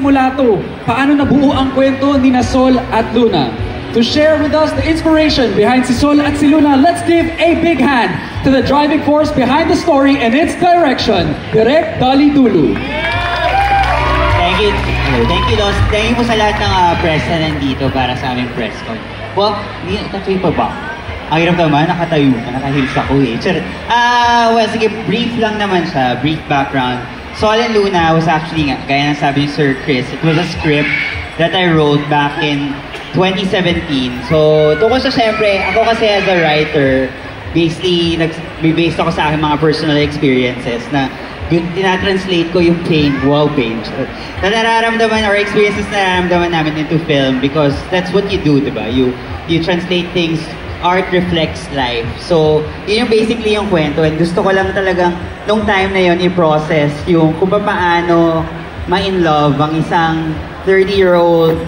nagsimula to? Paano nabuo ang kwento ni Sol at Luna? To share with us the inspiration behind si Sol at si Luna, let's give a big hand to the driving force behind the story and its direction, Direk Dolly Dulu. Thank you. Thank you, Los. Thank you po sa lahat ng press na nandito para sa aming press con. Well, tatuloy pa ba? Ang hirap naman, nakatayo ka, nakahils ako eh. Well, sige, brief lang naman siya, brief background. Sol and Luna was actually, gaya ng sabi ni Sir Chris, it was a script that I wrote back in 2017. So, tungkol sa syempre, ako kasi as a writer, basically, based ako sa aking mga personal experiences na tinatranslate ko yung pain, na nararamdaman or experiences na nararamdaman namin into film because that's what you do, diba? You translate things, art reflects life. So, yun yung basically yung kwento and gusto ko lang talagang nung time na yun i-process yung kung paano ma-in love ang isang 30-year-old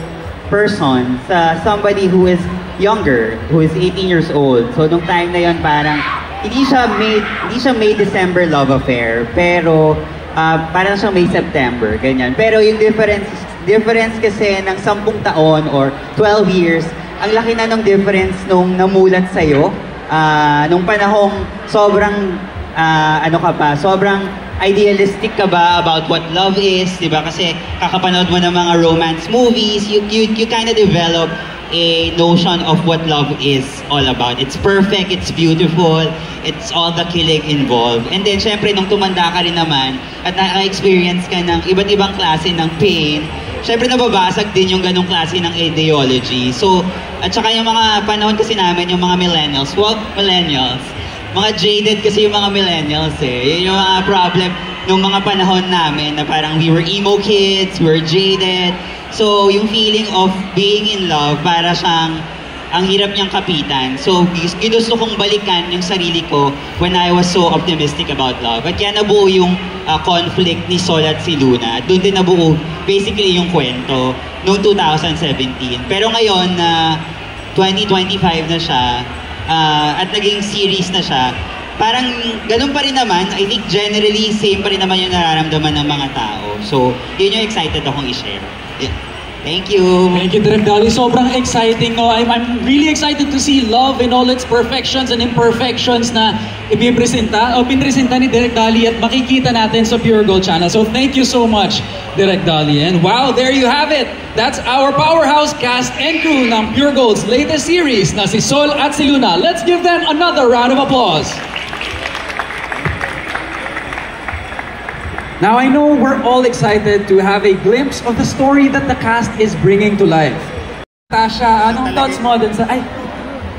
person sa somebody who is younger, who is 18 years old. So, nung time na yun parang hindi siya May December love affair, pero parang siyang May September, ganyan. Pero yung difference kasi ng 10 taon or 12 years, ang laki na ng difference nung namulat sa'yo, nung panahong sobrang, sobrang idealistic ka ba about what love is, di ba? Kasi kakapanood mo ng mga romance movies, you kind of develop a notion of what love is all about. It's perfect, it's beautiful, it's all the kilig involved. And then, syempre, nung tumanda ka rin naman at naka-experience ka ng iba't ibang klase ng pain, syempre nababasag din yung ganong klase ng ideology. So, at saka yung mga panahon kasi namin, yung mga millennials, mga jaded kasi yung mga millennials eh. Yun yung mga problem nung mga panahon namin na parang we were emo kids, we were jaded. So, yung feeling of being in love, para siyang ang hirap niyang kapitan. So, ginusto kong balikan yung sarili ko when I was so optimistic about love. At yan nabuo yung conflict ni Sol at si Luna. Doon din nabuo basically yung kwento noong 2017. Pero ngayon na 2025 na siya at naging series na siya, parang ganun pa rin naman. I think generally same pa rin naman yung nararamdaman ng mga tao. So, yun yung excited akong i-share. Yeah. Thank you. Thank you, Direk Dolly. Sobrang exciting, no? I'm really excited to see love in all its perfections and imperfections na ibipresenta o pinresenta ni Direk Dolly at makikita natin sa Pure Gold Channel. So thank you so much, Direk Dolly. And wow, there you have it. That's our powerhouse cast and crew ng Pure Gold's latest series na si Sol at si Luna. Let's give them another round of applause. Now, I know we're all excited to have a glimpse of the story that the cast is bringing to life. Tasha, anong thoughts mo dun sa... Ay,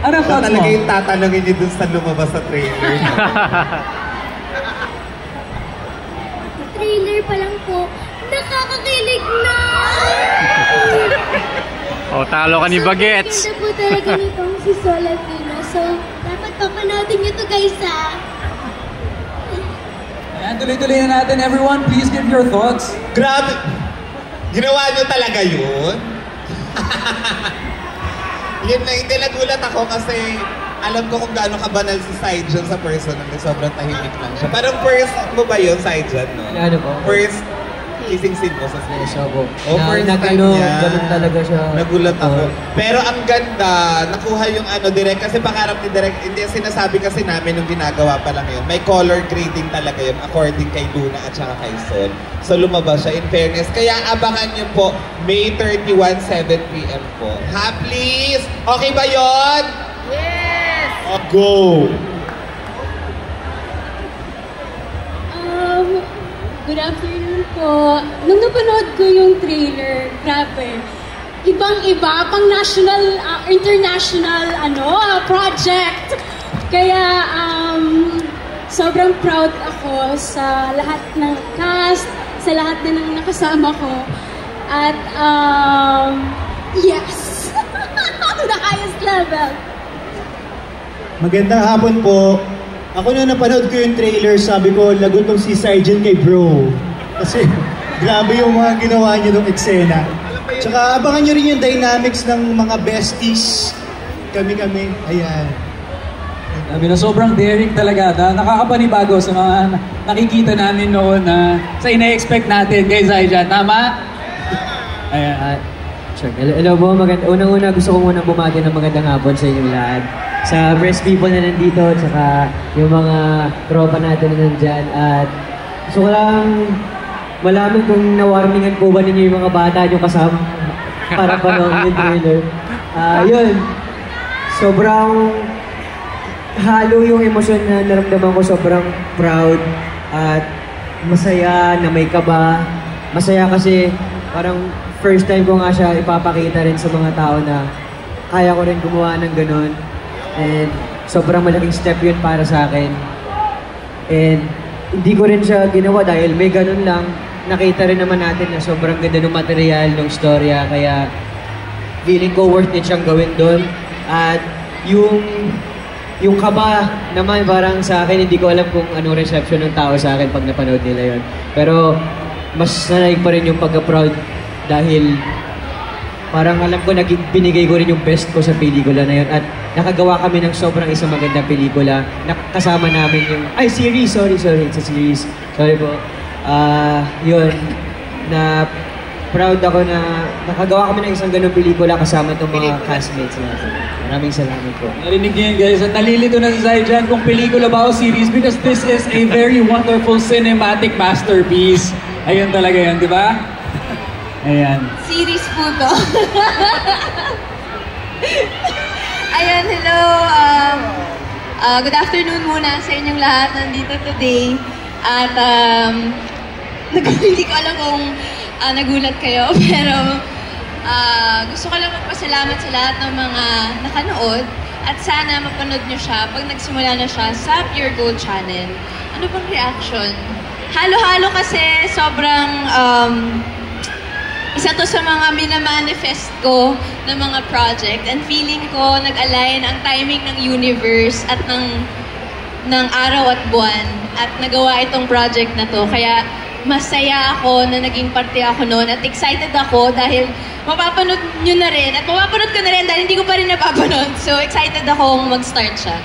anong thoughts mo? Talaga yung tatanungin niyo dun sa lumabas sa trailer. Trailer pa lang po, nakakakilig na! Oh, talo ka ni Bagets! Ganda po talaga nitong si Sol at Luna. So, dapat papanoodin niyo to guys Ayan, tuloy-tuloy na natin. Everyone, please give your thoughts. Grabe! Ginawa niyo talaga yun? Yun na, hindi nagulat ako kasi alam ko kung gaano kabanal si Saijan sa personal na sobrang tahimik lang siya. Parang first mo ba yun, Saijan, no? Ano po? First kissing scene mo sa cinema. Yes, ako. First time niya. Ganun talaga siya. Nagulat ako. Pero ang ganda, nakuha yung direct, kasi pangarap ni direct, hindi sinasabi kasi namin nung ginagawa pa lang yun. May color grading talaga yun according kay Luna at saka kay Sol. So lumabas siya, in fairness. Kaya abangan niyo po, May 31, 7 p.m. po. Ha, please? Okay ba yun? Yes! Oh, go! Good afternoon po. Nung napanood ko yung trailer, grabe. Ibang-iba, pang national, international, project. Kaya, sobrang proud ako sa lahat ng cast, sa lahat din ng nakasama ko. At, yes! To the highest level. Magandang hapon po. Ako na napanood ko yung trailer, sabi ko, lagot tong si Sergeant kay bro. Kasi grabe yung mga ginawa niya ng eksena. Tsaka abangan nyo rin yung dynamics ng mga besties. Kami-kami, ayan. Sabi na sobrang daring talaga. Nakakapanibago sa mga nakikita namin noon na sa ina-expect natin kay Saijan. Tama? Ayan. Sure. Hello po, unang-una gusto ko munang bumati ng magandang hapon sa inyong lahat. Sa press people na nandito, tsaka yung mga tropa natin na nandyan. At gusto ko lang malaman kung na-warningan po ba ninyo yung mga bata nyo kasama para panoorin yung trailer. Yun, sobrang halo yung emosyon na naramdaman ko, sobrang proud at masaya na may kaba. Masaya kasi parang first time ko nga siya ipapakita rin sa mga tao na kaya ko rin gumawa ng ganun. And sobrang malaking step yun para sa akin. And hindi ko rin siya ginawa dahil may ganun lang. Nakita rin naman natin na sobrang ganda ng material, ng storya, kaya feeling ko worth it siyang gawin doon. At yung kaba naman parang sa akin, hindi ko alam kung anong reception ng tao sa akin pag napanood nila yon. Pero mas nanaig pa rin yung pagka-proud dahil parang alam ko binigay ko rin yung best ko sa pelikula na yun. At nakagawa kami ng sobrang isang magandang pelikula. Kasama namin yung... series! Sorry. It's a series. Sorry po. Yun, na proud ako na nakagawa kami ng isang ganung pelikula kasama itong mga castmates natin. Maraming salamat po. Narinig niyo yun guys, at nalilito na sa dyan kung pelikula ba o series because this is a very wonderful cinematic masterpiece. Ayun talaga yun, di ba? Ayan. Series po to. Ayan, hello. Good afternoon muna sa inyong lahat nandito today. At hindi ko alam kung nagulat kayo, pero gusto ko lang magpasalamat sa lahat ng mga nakanood at sana mapanood nyo siya pag nagsimula na siya sa Pure Gold Channel. Ano bang reaction? Halo-halo kasi sobrang isa to sa mga minamanifest ko na mga project and feeling ko nag-align ang timing ng universe at ng araw at buwan at nagawa itong project na to. Kaya masaya ako na naging parte ako noon at excited ako dahil mapapanood nyo na rin at mapapanood ko na rin dahil hindi ko pa rin napapanood. So excited akong mag-start siya.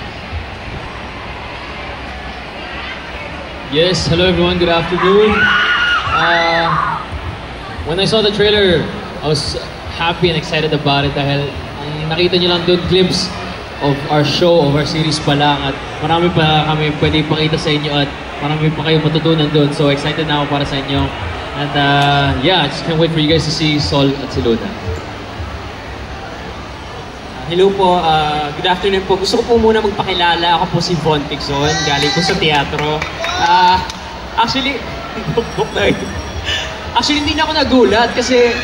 Yes, hello everyone, good afternoon. When I saw the trailer, I was happy and excited about it dahil nakita nyo lang doon glimpse of our show, of our series pa lang at marami pa kami pwede ipakita sa inyo at marami pa kayo matutunan doon. So excited na ako para sa inyo. And yeah, I just can't wait for you guys to see Sol at si Luna. Hello po, good afternoon po. Gusto ko po muna magpakilala. Ako po si Von Pigson, galing po sa teatro. Actually, hindi na ako nagulat kasi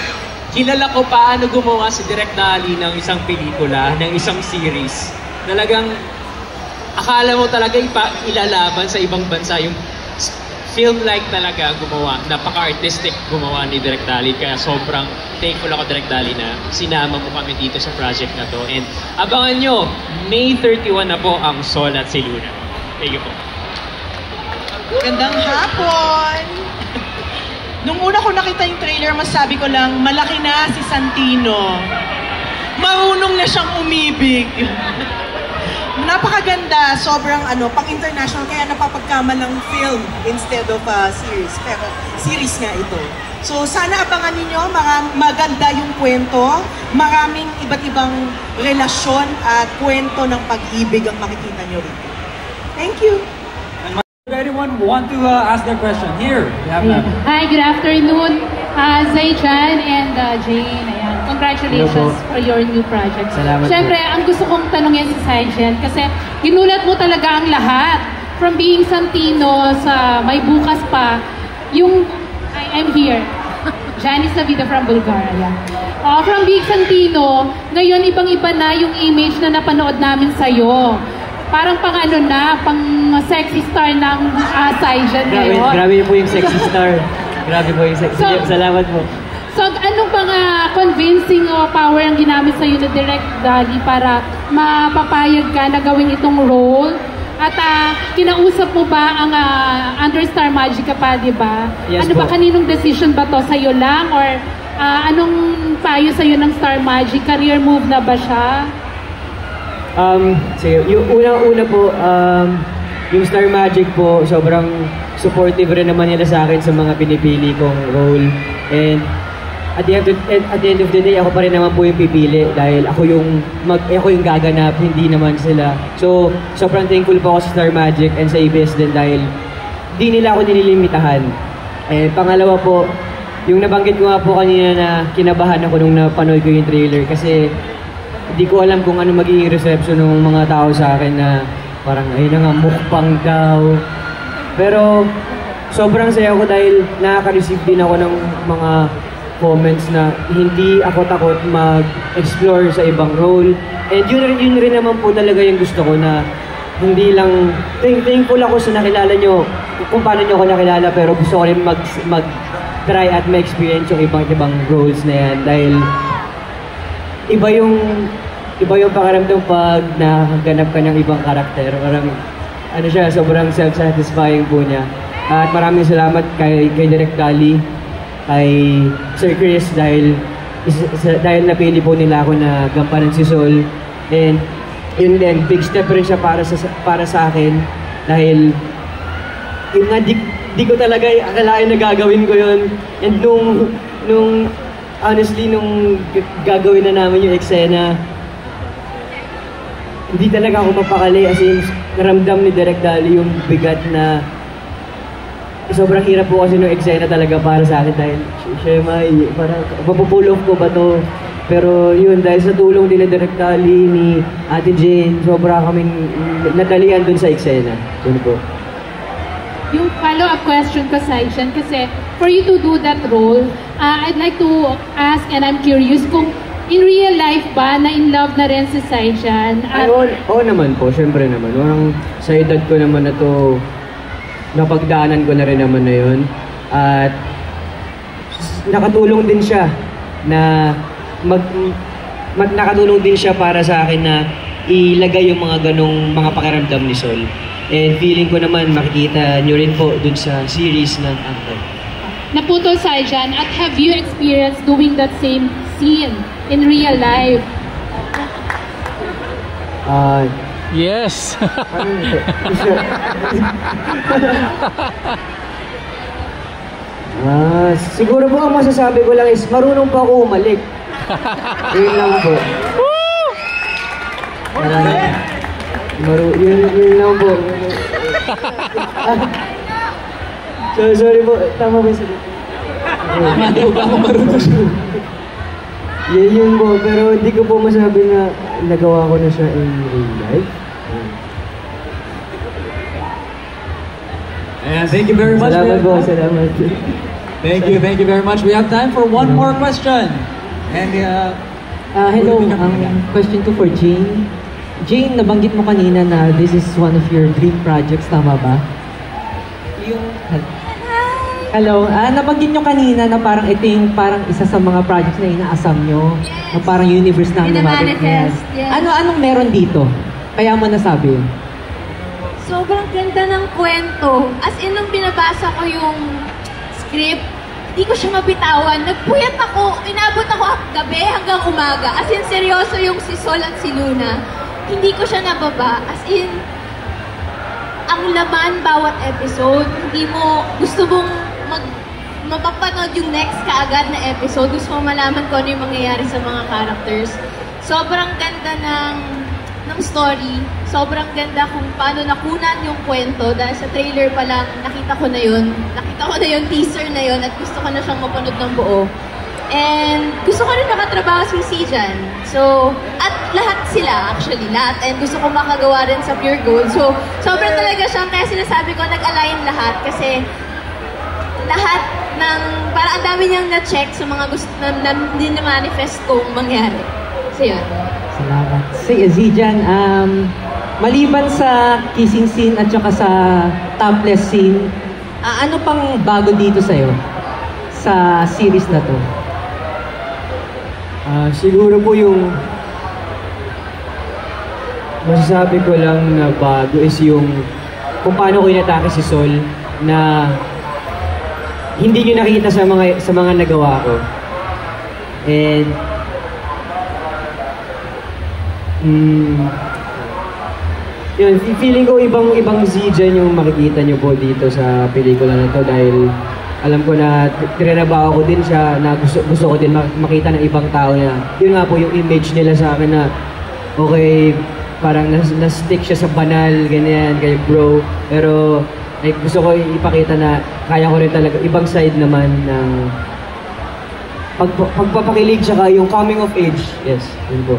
kilala ko paano gumawa si Direk Dali ng isang pelikula, ng isang series. Talagang akala mo talaga ilalaban sa ibang bansa yung film-like talaga gumawa. Napaka-artistic gumawa ni Direk Dali. Kaya sobrang thankful ako Direk Dali na sinama mo kami dito sa project na to. And abangan nyo, May 31 na po ang Sol at si Luna. Thank you po. Gandang hapon! Nung una ko nakita yung trailer, masabi ko lang, malaki na si Santino. Marunong na siyang umibig. Napakaganda, sobrang pang-international, kaya napapagkama ng film instead of series. Pero series nga ito. So sana abangan ninyo, maganda yung kwento, maraming iba't ibang relasyon at kwento ng pag-ibig ang makikita nyo rito. Thank you! Anyone want to ask their question? Here, we have Hi, good afternoon, Zayjan and Jane. Ayan. Congratulations for your new project. Salamat. Siyempre, ang gusto kong tanongin si Zayjan kasi ginulat mo talaga ang lahat. From being Santino sa May Bukas pa, yung I'm here. Janice Navida from Bulgaria. From being Santino, ngayon ibang-iba na yung image na napanood namin sa'yo. Parang pang sexy star ng Zayjan ngayon. Grabe po yung sexy star. Grabe po yung sexy. Salamat po. So, anong mga convincing power ang ginamit sa'yo na Direk Dali para mapapayag ka na gawin itong role? At kinausap mo ba ang under Star Magica pa, di ba? Yes, ano ba, kaninong decision ba to? Sa'yo lang? Or anong payo sa'yo ng Star Magic? Career move na ba siya? Sige, yung unang-una po, yung Star Magic po, sobrang supportive rin naman nila sa akin sa mga pinipili kong role. And at the end of the day, ako pa rin naman po yung pipili dahil ako yung gaganap, hindi naman sila. So, sobrang thankful po ako sa Star Magic and sa ABS din dahil di nila ako nililimitahan. And pangalawa po, yung nabanggit ko nga po kanina na kinabahan ako nung napanood ko yung trailer kasi hindi ko alam kung ano magiging reception ng mga tao sa akin na parang ayun na nga, mukbang daw. Pero sobrang saya ko dahil nakaka-receive din ako ng mga comments na hindi ako takot mag-explore sa ibang role. And yun rin naman po talaga yung gusto ko na hindi lang, thankful ako sa nakilala nyo, kung paano nyo ako nakilala, pero gusto ko rin mag-try at ma-experience yung ibang roles na yan dahil iba yung pakiramdam pag nakaganap ka ng ibang karakter. Parang, sobrang self-satisfying po niya. At maraming salamat kay Direk Dali, kay Sir Chris dahil napili po nila ako na gampanan si Sol. And yun din, big step rin siya para sa akin dahil yun nga, di ko talaga akalain na gagawin ko yun. And nung honestly, nung gagawin na namin yung eksena, hindi talaga ako mapakali, as in, naramdam ni Direk Dali yung bigat na sobrang hirap po kasi nung eksena talaga para sa akin dahil siya parang mapupull off ko ba to? Pero yun, dahil sa tulong din ni Direk Dali, ni Ate Jane, sobra kaming nadalian dun sa eksena. Yun po. Yung follow-up question ko, Saichan, kasi for you to do that role, I'd like to ask, and I'm curious, kung in real life ba, na in love na rin si Saichan? Oo naman po, syempre naman. Parang sa edad ko naman na to, napagdaanan ko na rin naman na yun. At nakatulong din siya na nakatulong din siya para sa akin na ilagay yung mga ganong mga pakiramdam ni Sol. And feeling ko naman makikita nyo rin po dun sa series ng Actor. Naputol, Saichan, at have you experienced doing that same scene in real life? Yes! Siguro po ang masasabi ko lang is marunong pa ako umalik. Yun lang po. Yun lang po. Sorry po, tama ba yung sabi? Tama daw ba ako marunong? Yun po, pero hindi ko po masabi na nagawa ko na siya in real life. And thank you very much. Salamat po, salamat. Thank you very much. We have time for one more question. And hello, ang question ko for Jane. Jane, nabanggit mo kanina na this is one of your dream projects, tama ba? Hello, nabanggit nyo kanina na parang ito yung parang isa sa mga projects na inaasam nyo, na parang universe na lumapit ngayon. Yes. Anong meron dito? Kaya mo nasabi yun? Sobrang ganda ng kwento. As in, nung binabasa ko yung script, hindi ko siya mabitawan. Nagpuyat ako, inabot ako gabi hanggang umaga. As in, seryoso yung si Sol at si Luna. Hindi ko siya nababa. As in, ang laman bawat episode, hindi mo gusto mong mapapanood yung next kaagad na episode. Gusto mo malaman kung ano yung mangyayari sa mga characters. Sobrang ganda ng story. Sobrang ganda kung paano nakunan yung kwento. Dahil sa trailer pa lang, nakita ko na yun. Nakita ko na yung teaser na yun at gusto ko na siyang mapanood ng buo. And gusto ko rin makatrabaho si Sijan. So, at lahat sila actually, lahat. And gusto ko makagawa rin sa Pure Gold. So, sobrang talaga siyang, kaya sinasabi ko, nag-align lahat. Kasi lahat ng, parang ang dami niyang na-check sa mga gusto na manifest kong mangyari. So, yun. Salamat. Zijan, maliban sa kissing scene at saka sa topless scene, ano pang bago dito sa'yo sa series na to? Siguro po yung masasabi ko lang na bago is yung kung paano ko inatake si Sol na hindi nyo nakita sa mga nagawa ko. And yun, feeling ko ibang Zijan yung makikita nyo po dito sa pelikula na to dahil alam ko na tinrabaho ko din siya, na gusto ko din makita ng ibang tao na yun nga po yung image nila sa akin na okay, parang na-stick siya sa banal, ganyan, kay bro. Pero like, gusto ko ipakita na kaya ko rin talaga, ibang side naman ng pagpapakilig tsaka yung coming of age. Yes, yun po.